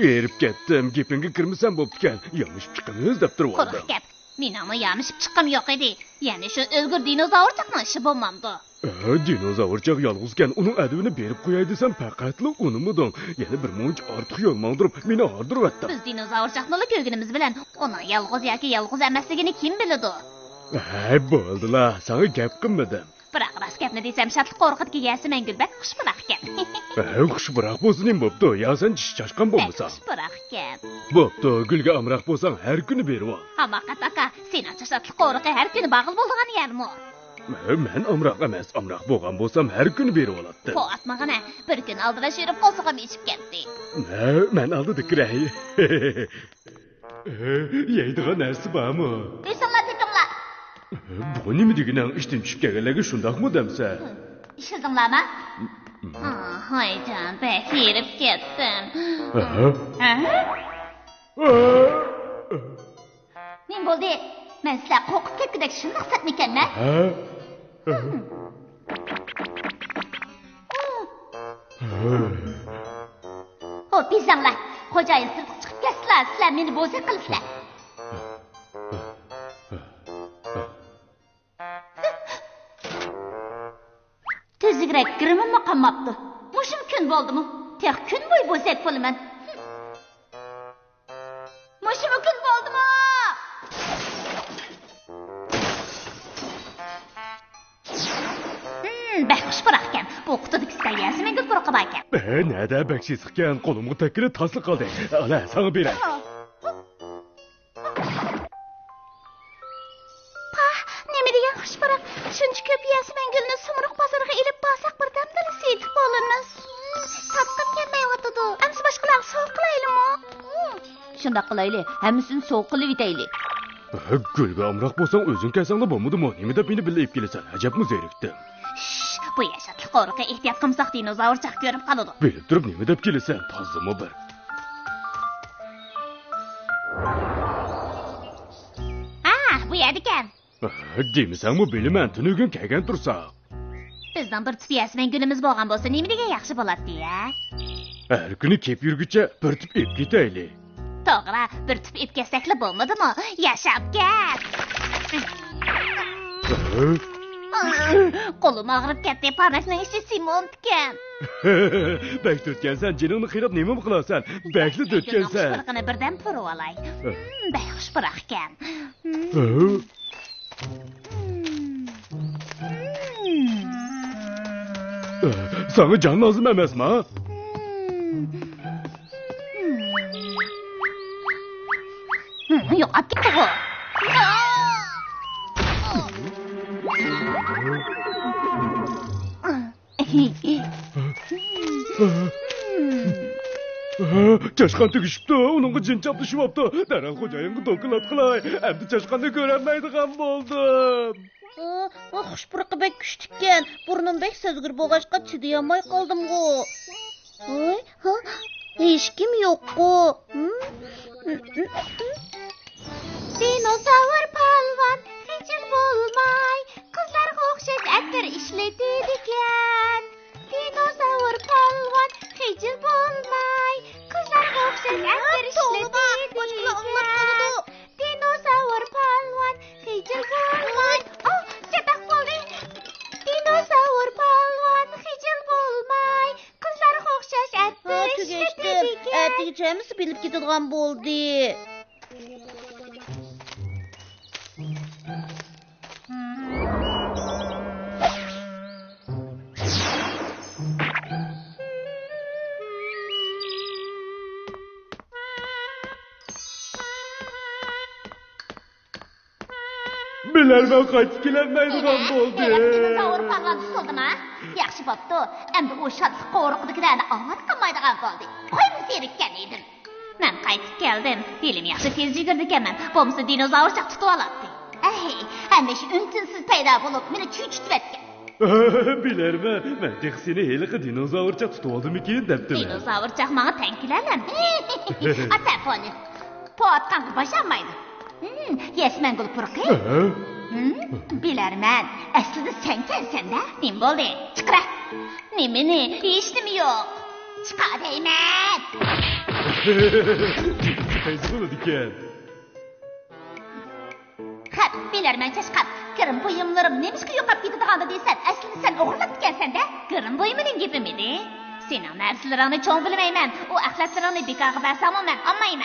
Erib ketdim, gepingga kirmasam bo'ptikan. Yamishib chiqamiz deb turib oldim. Quruq gap. Meningmi yamishib chiqqim yo'q edi. Ya'ni shu o'lgur dinozavr ishi bo'lmamdi. Dinozavr yolg'izkan, uning adabini berib qo'yay desam, faqatli unimiding. Yana bir munch ortiq yo'l mangdirib, meni ordiribdi. Biz dinozavr ko'rganimiz bilan uning yolg'iz yoki yolg'iz emasligini kim biladi? Bo'ldilar, sana gap qilmadim. Biroq rost gapni desam, Shadliq qo'rqitga egasi Mangulbek xushbiroq ekan. Xushbiroq bo'lsin ham bo'pti. Ya sen chashqan bo'lmasan. Xushbiroq ekan. Bo'pti, gulga amroq bo'lsang har kuni berib ol. Hamoqat aka, sencha Shadliq qo'rqi har kuni bag'il bo'lgan yermi? Men amroq emas, amroq bo'lgan bo'lsam har kuni berib oladi. Qo'atmag'ana, bir kun oldida shirib qolsa ham ichib ketdi. Men oldida kiray. Yeydigan narsa bormi? Esinglar tetinglar. Bu nima deganing ishdan tushib kelganlarga shundaqmi demsa? Ishildinglarmi? Hoyjon, bek yerib ketdim. Nim bo'ldi? Men sizlar qo'rqib ketgandek shundoq satmikanman? Xo'p, bizanglar. Xo'jayin sirtqa chiqib ketdilar, sizlar meni bo'zak qilibsizlar. Tezligirak girimimmi qolmabdi. Mushum kun bo'ldimi? Tek kun bo'yi bo'zak bo'laman. Mushum kun bo'ldimi? Bak xushbiroq ekan. Bu qutidagi stayasi menga quruq ekan. Nada bakshis ekan, qo'limga takilib tasliq qildi. Ala, sana beray. Nima degan xushbiroq? Shuncha ko'p yasi Mangulni Sumruq bozoriga ilib borsak birdamda setib bo'lamiz. Tatqib kelmayotdi. Amsi boshqalar sovuq qilaylikmi? Shundoq qilaylik. Hammasini sovuq qilib yetaylik. Gulga amroq bo'lsang o'zing kelsangda bo'lmadimi? Nima deb meni bilib kelasan? Ajabmi zerikdim. Bu Shadliq qo'rqi ehtiyot qilmasak dinozavr ko'rib qoladi. Bilib turib nima deb kelasan? Tozimi bir. Bu yerda ekan. Demisanmi bilaman, tunugun kelgan tursa. Bizdan bir tip yasman gulimiz bo'lgan bo'lsa, nima degan yaxshi bo'ladi-ya? Har kuni kep yurguncha bir tip ip ketaylik. To'g'ri, bir tip ip kessakli bo'lmadimi? Yashab ket. Qo'lim og'rib ketdi, parnakning ichi sement ekan. Bak tutgansan, jiningni qirib nima qilasan? Bakli tutgansan. Xushbiroqni birdan purib olay. Bak xushbiroq ekan. Sana can lazım emasmi? Yo'q, olib ketdi-ku. Chashqan tegishibdi, uningga jin chapdishibdi. Darhol xo'jayinga doklad qilay. Endi chashqanni ko'rolmaydigan bo'ldim. Xushbiroq bek kuchtikkan. Burnim bek sezgir bo'lg'achqa chidayolmay qoldim-ku. Hech kim yo'q-ku. Dinozavr polvon hechim bo'lmay, qizlarga o'xshash atir ishlatadi ekan. Dinozavr polvon hechim bo'lmay, qizlarga o'xshash atir ishlatadi ekan. Dinozavr polvon hechim bo'lmay, chetaq bo'ldi. Dinozavr polvon hechim bo'lmay, qizlarga o'xshash atir ishlatadi ekan. Atigi bilib ketadigan bo'ldi. Bilarman qaytib kelolmaydigan bo'ldi. Dinozavr polvon tutildimi? Yaxshi bo'pti. Endi u Shadliq qo'rqdigilarni omad qilmaydigan bo'ldi. Qo'yib zerikkan edim. Men qaytib keldim. Dilim yaxshi tez yugurdi ekanman. Bo'lmasa dinozavr tutib oladi. Hamisha untinsiz paydo bo'lib, meni cho'chitib Bilarman, men seni heliqi dinozavr tutib oldimikin debdim. Dinozavr menga tang keladi. Atafoni. Poatqan boshlanmaydi. Yasman gul quruqi. Bilərmən. Əslində sən gəlsən də. Nim boldu? Çıxıra. Nimini? Heç nimi yox. Çıqa deymən. Çıkayısı bunu diken. Xat, bilərmən çaşqat. Qırım buyumlarım nemişki yoqab getidiğanda deysən. Əslində sən oğurlab dikənsən də. Qırım buyumunun gibi miydi? Senin nərslərini çoğun bilməyəm. O əxlətlərini bikağı bərsam mən anmayım.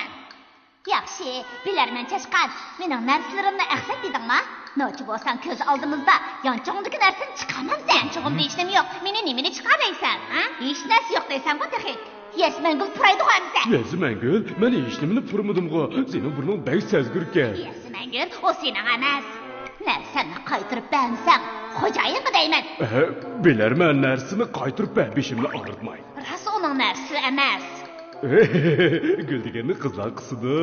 Yaxşı, bilərmən çaşqat. Menin nərslərimni əxlət dedin mi? Noçu bolsan köz aldığımızda yançoğundaki nərsini çıxamam sən. Yançoğunda işlem yok. Meni nimini çıxaraysan? Hiç nəs yok deysən bu dəxil. Yesmengül pıraydı qoymısan. Yesmengül, mən işlemini pırmadım qo. Senin burnun bəy səzgürkən. Yesmengül, o senin əməz. Nərsəni qaytırıb bənsən. Xocayın mı deymən? Bilərmən nərsini qaytırıb bəhbişimlə ağırtmayın. Rası onun nərsi əməz. Güldigenli kızlar kısıdı.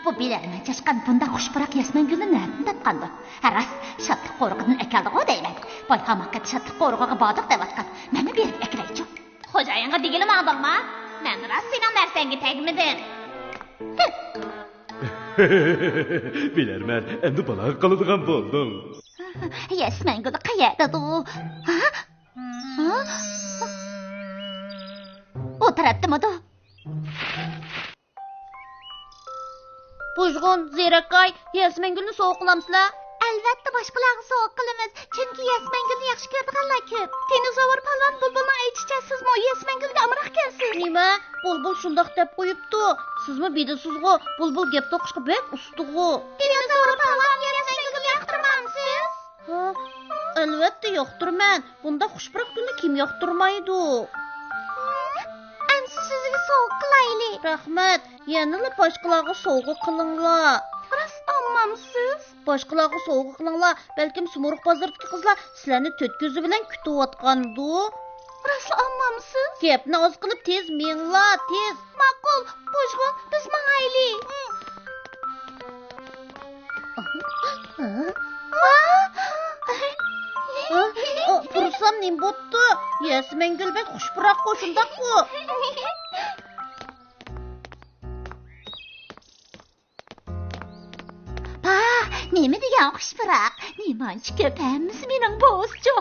Bu bilərmən çaşqan bunda xoşbırak Yesmengül'ün nərdin tatqandı. Ras, şadlıq qoruqının əkaldığı o deymən. Bayqamakqat şadlıq qoruqağı badıq devatqat. Mənə berib əkiləycəm. Xocayınğa digilim aldın mı? Mən ras senin nərsəngi təgmidin. Bilərmən, əmdi balağı qalıdığan boldum. Yesmengül qayerdadır? O tarafta mı da? Bujgun, Zerakay, Yasmengül'ni soğuk kılamsızlar? Albatta boshqalarni sovuq qilamiz. Chunki Yesmengülni yaxshi ko'radiganlar ko'p. Dinozavr palvon bulbulni aytishicha sizmi Yesmengülga amroqkansiz. Nima? Bulbul shundoq deb qo'yibdi. Sizmi bidasizg'u? Bulbul gap to'qishga bek ustig'u. Dinozavr palvon Yesmengülni yoqtirmamsiz? Ha, albatta yoqtirman. Bunda xushbiroq kunni kim yoqtirmaydi? Ansi sizga sovuq qilayli. Rahmat. Yanıla boshqalarga sovg'a qilinglar. Rost olmamsiz? Boshqalarga sovg'a qilinglar. Balkim Sumurug' bozoridagi qizlar sizlarni to'rt ko'zi bilan kutayotgandu. Rost olmamsiz? Gapni oz qilib tez minglar, tez. Ma'qul, Bujgun, biz mangayli. Pursam nim bo'pti? Yasmengül bek xushbiroq qo'shindaqku. Nima degan xushbiroq? Nemanchi ko'p hammasi mening bo'zcho.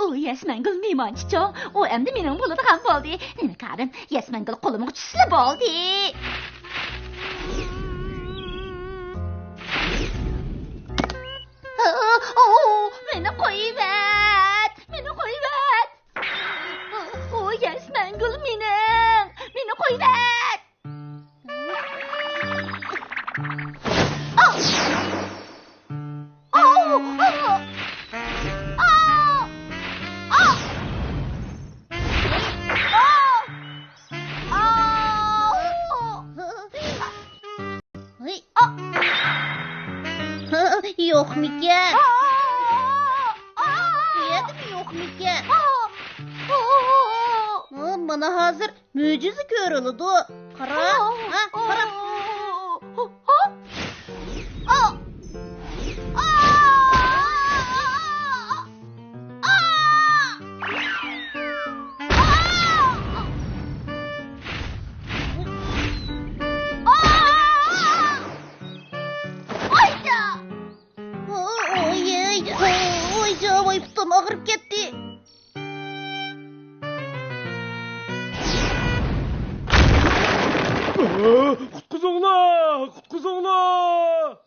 O Yesmengül nemanchicho. O endi mening bo'ladigan bo'ldi. Nima qarim? Yesmengül qo'limga tushsa bo'ldi. Meni qo'yib-at. Meni qo'yib-at. O Yesmengül meni qo'yib-at. Yok miken? Yedim yok miken? Bana hazır mucize görüldü. Kara, ha, kara. Ağırıp gitti. Kutkuzonglar! Kutkuzonglar!